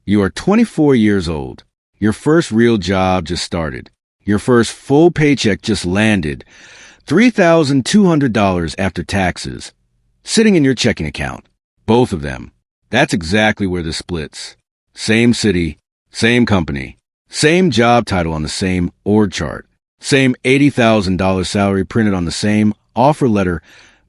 You are 24 years old. Your first real job just started. Your first full paycheck just landed. $3,200 after taxes. Sitting in your checking account. Both of them. That's exactly where this splits. Same city, same company, same job title on the same org chart, same $80,000 salary printed on the same offer letter.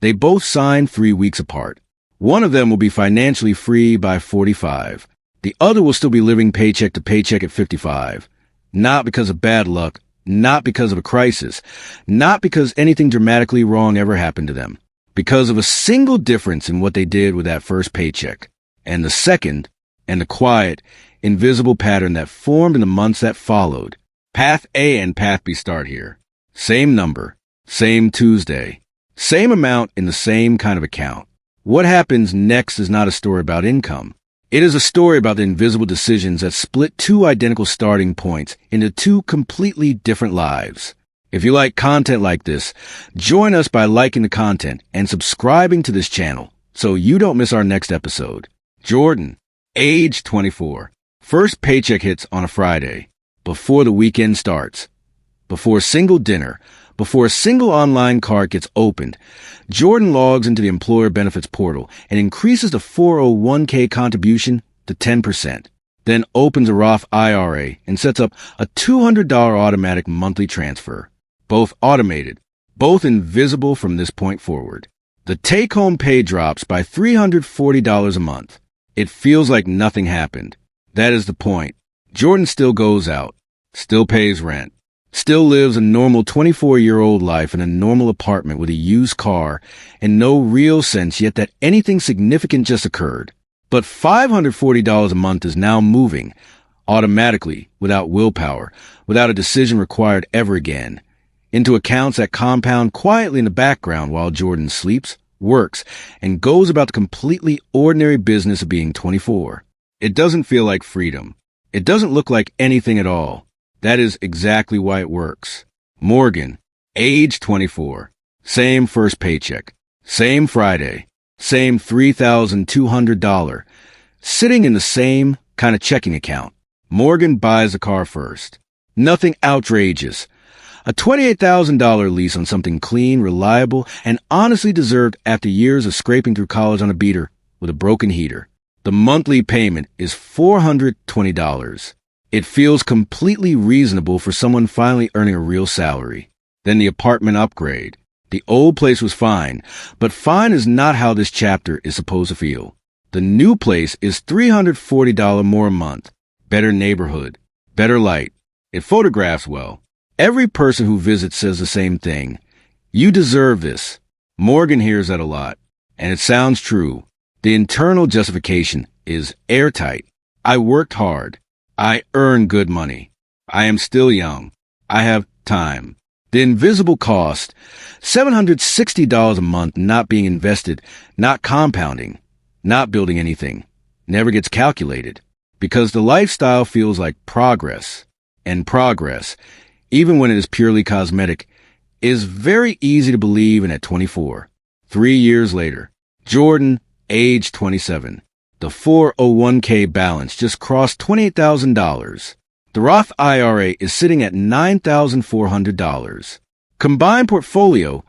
They both signed 3 weeks apart. One of them will be financially free by 45. The other will still be living paycheck to paycheck at 55. Not because of bad luck, not because of a crisis, not because anything dramatically wrong ever happened to them. Because of a single difference in what they did with that first paycheck. And the second, and the quiet, invisible pattern that formed in the months that followed. Path A and Path B start here. Same number, same Tuesday, same amount in the same kind of account. What happens next is not a story about income. It is a story about the invisible decisions that split two identical starting points into two completely different lives. If you like content like this, join us by liking the content and subscribing to this channel so you don't miss our next episode. Jordan, age 24. First paycheck hits on a Friday, before the weekend starts, before a single dinner, before a single online cart gets opened. Jordan logs into the employer benefits portal and increases the 401k contribution to 10%, then opens a Roth IRA and sets up a $200 automatic monthly transfer. Both automated, both invisible from this point forward. The take-home pay drops by $340 a month. It feels like nothing happened. That is the point. Jordan still goes out, still pays rent, still lives a normal 24-year-old life in a normal apartment with a used car and no real sense yet that anything significant just occurred. But $540 a month is now moving, automatically, without willpower, without a decision required ever again, into accounts that compound quietly in the background while Jordan sleeps, works, and goes about the completely ordinary business of being 24. It doesn't feel like freedom. It doesn't look like anything at all. That is exactly why it works. Morgan, age 24. Same first paycheck. Same Friday. Same $3,200. Sitting in the same kind of checking account. Morgan buys a car first. Nothing outrageous. A $28,000 lease on something clean, reliable, and honestly deserved after years of scraping through college on a beater with a broken heater. The monthly payment is $420. It feels completely reasonable for someone finally earning a real salary. Then the apartment upgrade. The old place was fine, but fine is not how this chapter is supposed to feel. The new place is $340 more a month. Better neighborhood. Better light. It photographs well. Every person who visits says the same thing. You deserve this. Morgan hears that a lot, and it sounds true. The internal justification is airtight. I worked hard. I earn good money. I am still young. I have time. The invisible cost, $760 a month not being invested, not compounding, not building anything, never gets calculated because the lifestyle feels like progress, and progress, even when it is purely cosmetic, is very easy to believe in at 24. 3 years later, Jordan, age 27. The 401k balance just crossed $28,000. The Roth IRA is sitting at $9,400. Combined portfolio,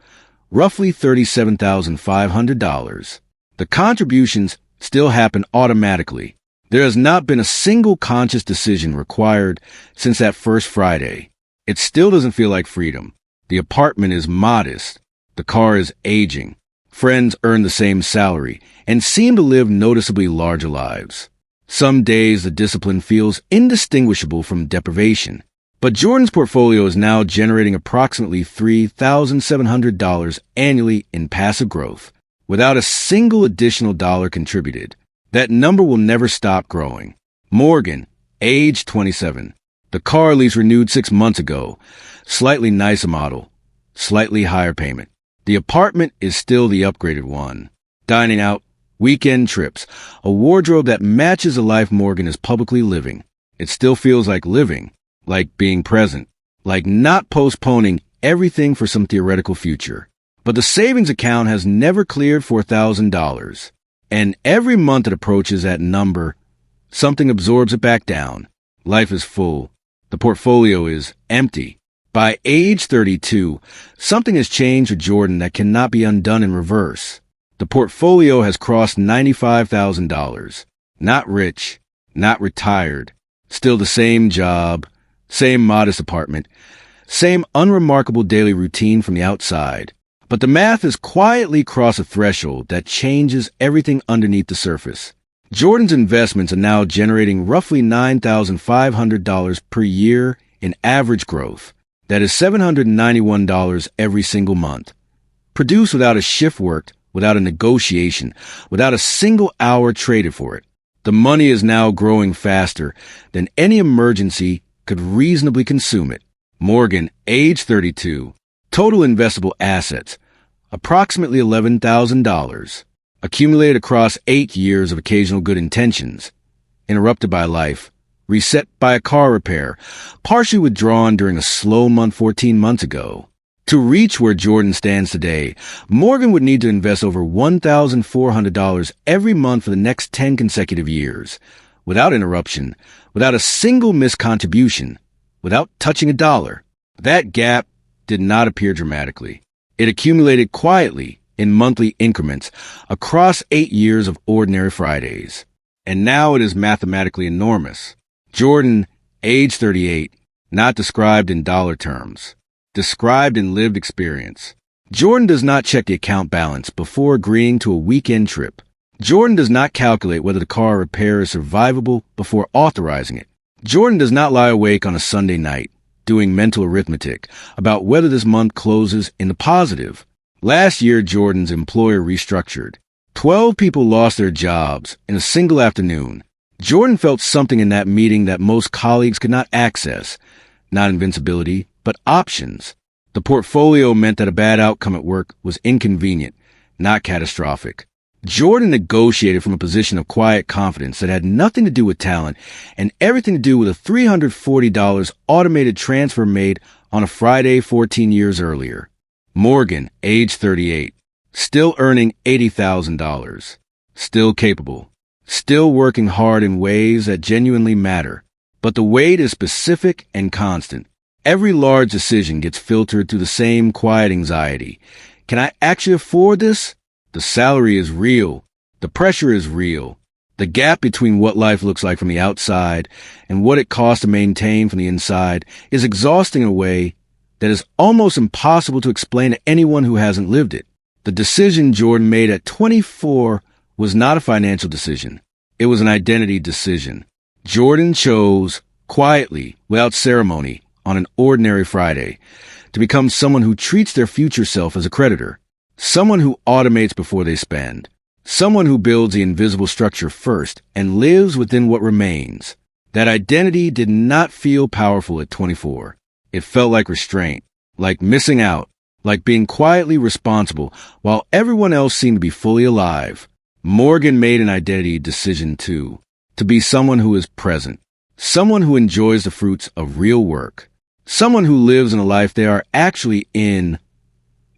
roughly $37,500. The contributions still happen automatically. There has not been a single conscious decision required since that first Friday. It still doesn't feel like freedom. The apartment is modest. The car is aging. Friends earn the same salary and seem to live noticeably larger lives. Some days the discipline feels indistinguishable from deprivation. But Jordan's portfolio is now generating approximately $3,700 annually in passive growth, without a single additional dollar contributed. That number will never stop growing. Morgan, age 27. The car lease renewed 6 months ago. Slightly nicer model. Slightly higher payment. The apartment is still the upgraded one. Dining out, weekend trips, a wardrobe that matches the life Morgan is publicly living. It still feels like living, like being present, like not postponing everything for some theoretical future. But the savings account has never cleared $4,000. And every month it approaches that number, Something absorbs it back down. Life is full. The portfolio is empty. By age 32, something has changed with Jordan that cannot be undone in reverse. The portfolio has crossed $95,000. Not rich, not retired. Still the same job, same modest apartment, same unremarkable daily routine from the outside. But the math has quietly crossed a threshold that changes everything underneath the surface. Jordan's investments are now generating roughly $9,500 per year in average growth. That is $791 every single month. Produced without a shift worked, without a negotiation, without a single hour traded for it. The money is now growing faster than any emergency could reasonably consume it. Morgan, age 32. Total investable assets, approximately $11,000. Accumulated across 8 years of occasional good intentions. Interrupted by life. Reset by a car repair. Partially withdrawn during a slow month 14 months ago. To reach where Jordan stands today, Morgan would need to invest over $1,400 every month for the next 10 consecutive years, without interruption, without a single missed contribution, without touching a dollar. That gap did not appear dramatically. It accumulated quietly in monthly increments across 8 years of ordinary Fridays. And now it is mathematically enormous. Jordan, age 38, not described in dollar terms. Described in lived experience. Jordan does not check the account balance before agreeing to a weekend trip. Jordan does not calculate whether the car repair is survivable before authorizing it. Jordan does not lie awake on a Sunday night, doing mental arithmetic about whether this month closes in the positive. Last year, Jordan's employer restructured. 12 people lost their jobs in a single afternoon. Jordan felt something in that meeting that most colleagues could not access. Not invincibility, but options. The portfolio meant that a bad outcome at work was inconvenient, not catastrophic. Jordan negotiated from a position of quiet confidence that had nothing to do with talent and everything to do with a $340 automated transfer made on a Friday 14 years earlier. Morgan, age 38, still earning $80,000, still capable, still working hard in ways that genuinely matter. But the weight is specific and constant. Every large decision gets filtered through the same quiet anxiety. Can I actually afford this? The salary is real. The pressure is real. The gap between what life looks like from the outside and what it costs to maintain from the inside is exhausting in a way that is almost impossible to explain to anyone who hasn't lived it. The decision Jordan made at 24 was not a financial decision. It was an identity decision. Jordan chose, quietly, without ceremony, on an ordinary Friday, to become someone who treats their future self as a creditor, someone who automates before they spend, someone who builds the invisible structure first and lives within what remains. That identity did not feel powerful at 24. It felt like restraint, like missing out, like being quietly responsible while everyone else seemed to be fully alive. Morgan made an identity decision too, to be someone who is present, someone who enjoys the fruits of real work, someone who lives in a life they are actually in,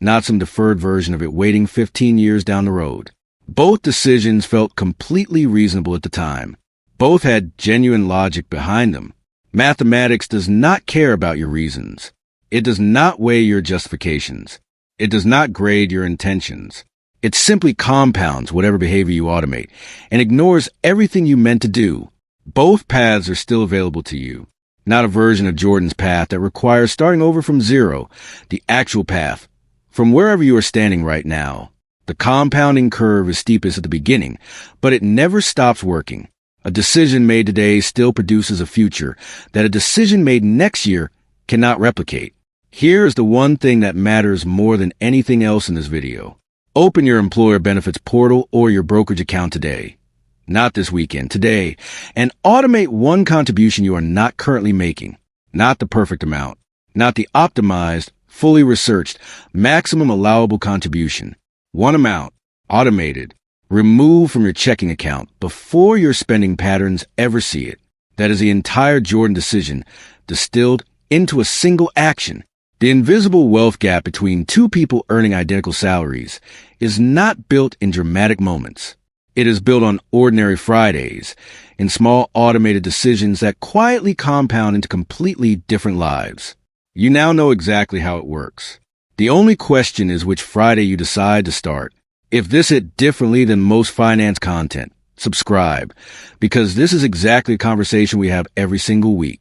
not some deferred version of it waiting 15 years down the road. Both decisions felt completely reasonable at the time. Both had genuine logic behind them. Mathematics does not care about your reasons. It does not weigh your justifications. It does not grade your intentions. It simply compounds whatever behavior you automate and ignores everything you meant to do. Both paths are still available to you. Not a version of Jordan's path that requires starting over from zero, the actual path, from wherever you are standing right now. The compounding curve is steepest at the beginning, but it never stops working. A decision made today still produces a future that a decision made next year cannot replicate. Here is the one thing that matters more than anything else in this video. Open your employer benefits portal or your brokerage account today. Not this weekend, today, and automate one contribution you are not currently making. Not the perfect amount. Not the optimized, fully researched, maximum allowable contribution. One amount, automated, removed from your checking account before your spending patterns ever see it. That is the entire Jordan decision, distilled into a single action. The invisible wealth gap between two people earning identical salaries is not built in dramatic moments. It is built on ordinary Fridays, in small automated decisions that quietly compound into completely different lives. You now know exactly how it works. The only question is which Friday you decide to start. If this hit differently than most finance content, subscribe, because this is exactly the conversation we have every single week.